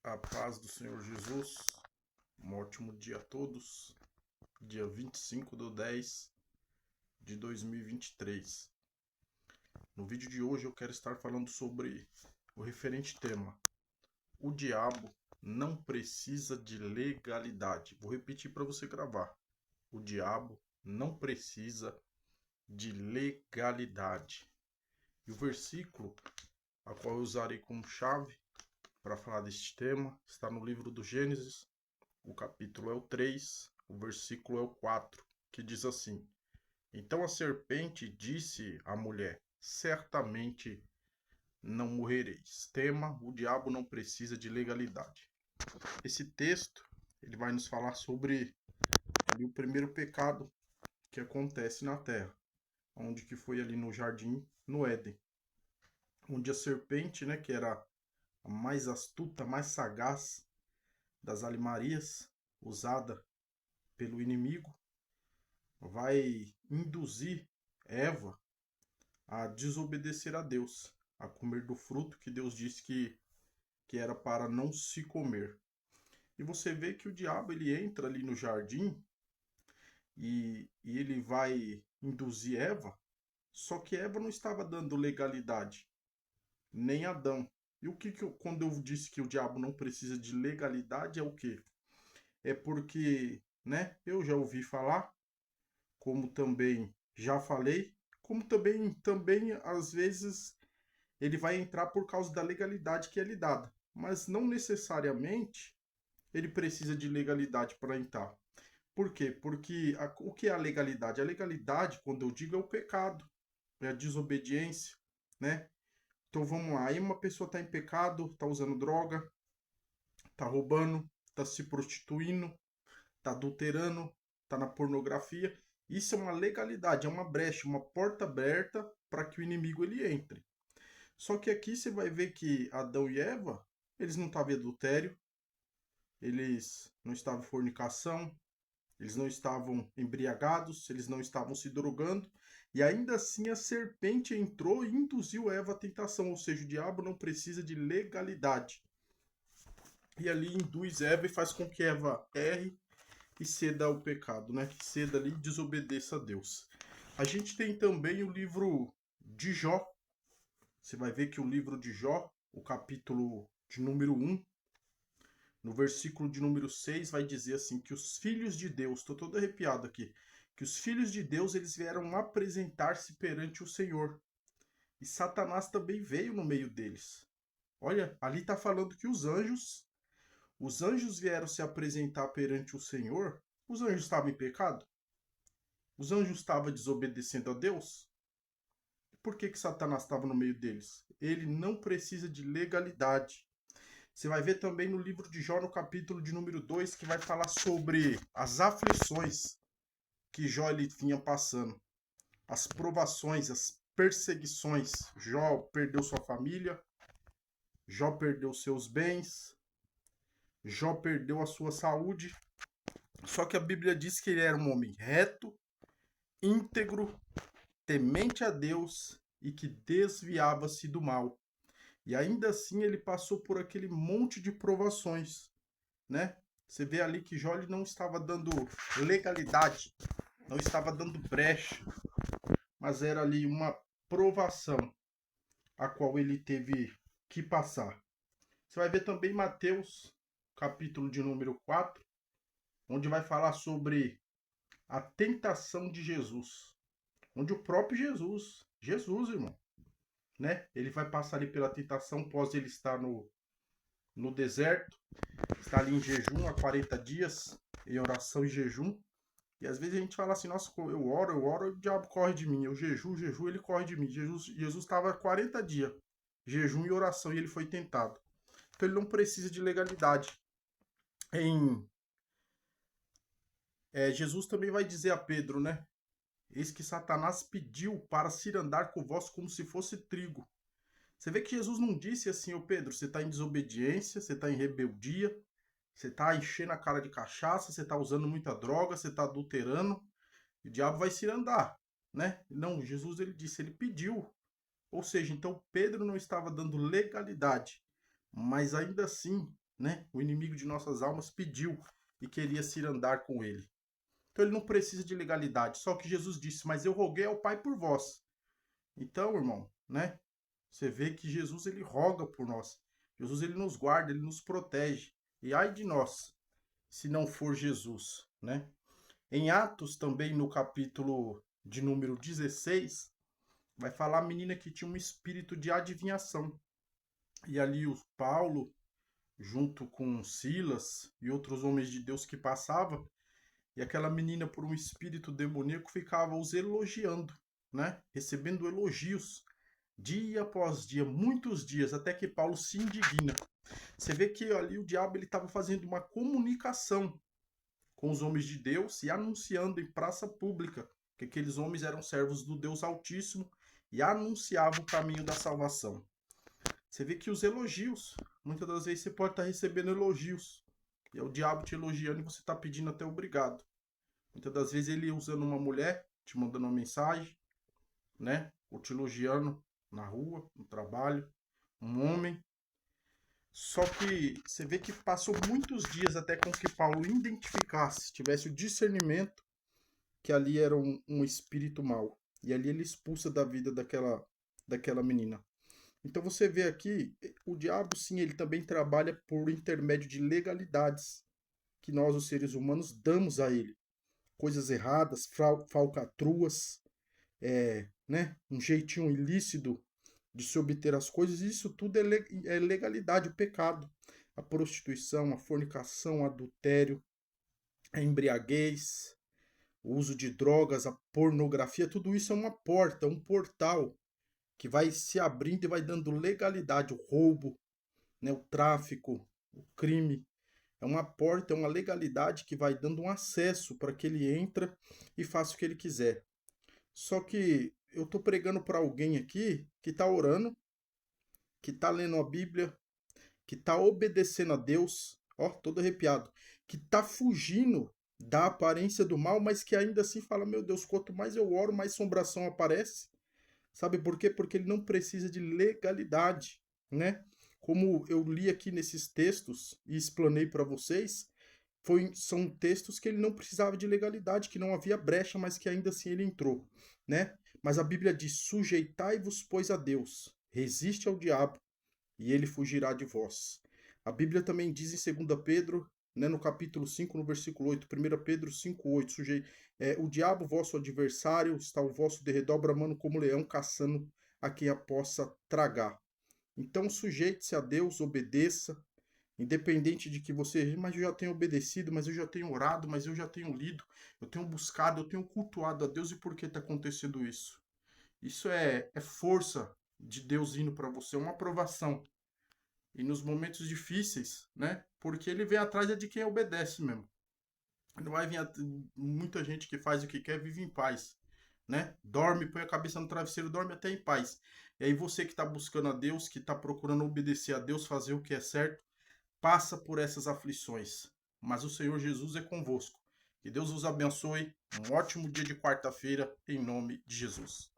A paz do Senhor Jesus, um ótimo dia a todos, dia 25/10 de 2023. No vídeo de hoje eu quero estar falando sobre o referente tema: o diabo não precisa de legalidade. Vou repetir para você gravar: o diabo não precisa de legalidade. E o versículo a qual eu usarei como chave para falar deste tema está no livro do Gênesis. O capítulo é o 3, o versículo é o 4, que diz assim: Então a serpente disse à mulher: Certamente não morrereis. Tema: o diabo não precisa de legalidade. Esse texto ele vai nos falar sobre o primeiro pecado que acontece na terra, onde que foi ali no jardim, no Éden, onde a serpente, né, que era a mais astuta, mais sagaz das alimarias, usada pelo inimigo, vai induzir Eva a desobedecer a Deus, a comer do fruto que Deus disse que era para não se comer. E você vê que o diabo ele entra ali no jardim e ele vai induzir Eva, só que Eva não estava dando legalidade, nem Adão. E o quando eu disse que o diabo não precisa de legalidade, é o quê? É porque, né, eu já ouvi falar, como também já falei, como também às vezes ele vai entrar por causa da legalidade que é lhe dada, mas não necessariamente ele precisa de legalidade para entrar. Por quê? Porque o que é a legalidade? A legalidade, quando eu digo, é o pecado, é a desobediência, né? Então vamos lá, aí uma pessoa está em pecado, está usando droga, está roubando, está se prostituindo, está adulterando, está na pornografia. Isso é uma legalidade, é uma brecha, uma porta aberta para que o inimigo ele entre. Só que aqui você vai ver que Adão e Eva, eles não estavam em adultério, eles não estavam em fornicação, eles não estavam embriagados, eles não estavam se drogando, e ainda assim a serpente entrou e induziu Eva à tentação, ou seja, o diabo não precisa de legalidade. E ali induz Eva e faz com que Eva erre e ceda ao pecado, né? Que ceda ali e desobedeça a Deus. A gente tem também o livro de Jó. Você vai ver que o livro de Jó, o capítulo de número 1, no versículo de número 6, vai dizer assim, que os filhos de Deus, estou todo arrepiado aqui, que os filhos de Deus eles vieram apresentar-se perante o Senhor. E Satanás também veio no meio deles. Olha, ali está falando que os anjos vieram se apresentar perante o Senhor. Os anjos estavam em pecado? Os anjos estavam desobedecendo a Deus? Por que Satanás estava no meio deles? Ele não precisa de legalidade. Você vai ver também no livro de Jó, no capítulo de número 2, que vai falar sobre as aflições que Jó ele vinha passando. As provações, as perseguições. Jó perdeu sua família, Jó perdeu seus bens, Jó perdeu a sua saúde. Só que a Bíblia diz que ele era um homem reto, íntegro, temente a Deus e que desviava-se do mal. E ainda assim ele passou por aquele monte de provações, né? Você vê ali que Jó não estava dando legalidade, não estava dando brecha, mas era ali uma provação a qual ele teve que passar. Você vai ver também Mateus, capítulo de número 4, onde vai falar sobre a tentação de Jesus, onde o próprio Jesus, irmão, né? Ele vai passar ali pela tentação após ele estar no deserto, está ali em jejum há 40 dias, em oração e jejum. E às vezes a gente fala assim, nossa, eu oro, e o diabo corre de mim. Eu jejuo, ele corre de mim. Jesus estava há 40 dias, jejum e oração, e ele foi tentado. Então ele não precisa de legalidade. Jesus também vai dizer a Pedro, né? Eis que Satanás pediu para cirandar com vós como se fosse trigo. Você vê que Jesus não disse assim, ô Pedro, você está em desobediência, você está em rebeldia, você está enchendo a cara de cachaça, você está usando muita droga, você está adulterando, e o diabo vai cirandar, né? Não, Jesus ele disse, ele pediu. Ou seja, então Pedro não estava dando legalidade, mas ainda assim né? O inimigo de nossas almas pediu e queria se ir andar com ele. Então ele não precisa de legalidade, só que Jesus disse: "Mas eu roguei ao Pai por vós". Então, irmão, né? Você vê que Jesus ele roga por nós. Jesus ele nos guarda, ele nos protege. E ai de nós, se não for Jesus, né? Em Atos também no capítulo de número 16, vai falar a menina que tinha um espírito de adivinhação. E ali o Paulo, junto com Silas e outros homens de Deus que passavam, e aquela menina, por um espírito demoníaco, ficava os elogiando, né? Recebendo elogios, dia após dia, muitos dias, até que Paulo se indigna. Você vê que ali o diabo ele estava fazendo uma comunicação com os homens de Deus e anunciando em praça pública que aqueles homens eram servos do Deus Altíssimo e anunciavam o caminho da salvação. Você vê que os elogios, muitas das vezes você pode estar recebendo elogios, e é o diabo te elogiando e você está pedindo até obrigado. Muitas das vezes ele usando uma mulher, te mandando uma mensagem, né? Ou te elogiando na rua, no trabalho, um homem. Só que você vê que passou muitos dias até com que Paulo identificasse, tivesse o discernimento que ali era um espírito mau. E ali ele expulsa da vida daquela menina. Então você vê aqui, o diabo sim, ele também trabalha por intermédio de legalidades que nós, os seres humanos, damos a ele. Coisas erradas, falcatruas, né, um jeitinho ilícito de se obter as coisas, isso tudo é legalidade, o pecado. A prostituição, a fornicação, o adultério, a embriaguez, o uso de drogas, a pornografia, tudo isso é uma porta, um portal que vai se abrindo e vai dando legalidade, o roubo, né, o tráfico, o crime. É uma porta, é uma legalidade que vai dando um acesso para que ele entra e faça o que ele quiser. Só que eu estou pregando para alguém aqui que está orando, que está lendo a Bíblia, que está obedecendo a Deus, ó, todo arrepiado, que está fugindo da aparência do mal, mas que ainda assim fala: meu Deus, quanto mais eu oro, mais assombração aparece. Sabe por quê? Porque ele não precisa de legalidade, né? Como eu li aqui nesses textos e explanei para vocês, são textos que ele não precisava de legalidade, que não havia brecha, mas que ainda assim ele entrou, né? Mas a Bíblia diz: sujeitai-vos, pois, a Deus, resiste ao diabo, e ele fugirá de vós. A Bíblia também diz em 2 Pedro, né, no capítulo 5, no versículo 8, 1 Pedro 5:8, o diabo, vosso adversário, está ao vosso derredor, bramando como leão, caçando a quem a possa tragar. Então sujeite-se a Deus, obedeça, independente de que você, mas eu já tenho obedecido, mas eu já tenho orado, mas eu já tenho lido, eu tenho buscado, eu tenho cultuado a Deus, e por que está acontecendo isso? Isso é força de Deus indo para você, é uma aprovação. E nos momentos difíceis, né? Porque ele vem atrás de quem obedece mesmo. Não vai vir muita gente que faz o que quer, vive em paz, né? Dorme, põe a cabeça no travesseiro, dorme até em paz. E aí você que está buscando a Deus, que está procurando obedecer a Deus, fazer o que é certo, passa por essas aflições. Mas o Senhor Jesus é convosco. Que Deus vos abençoe. Um ótimo dia de quarta-feira, em nome de Jesus.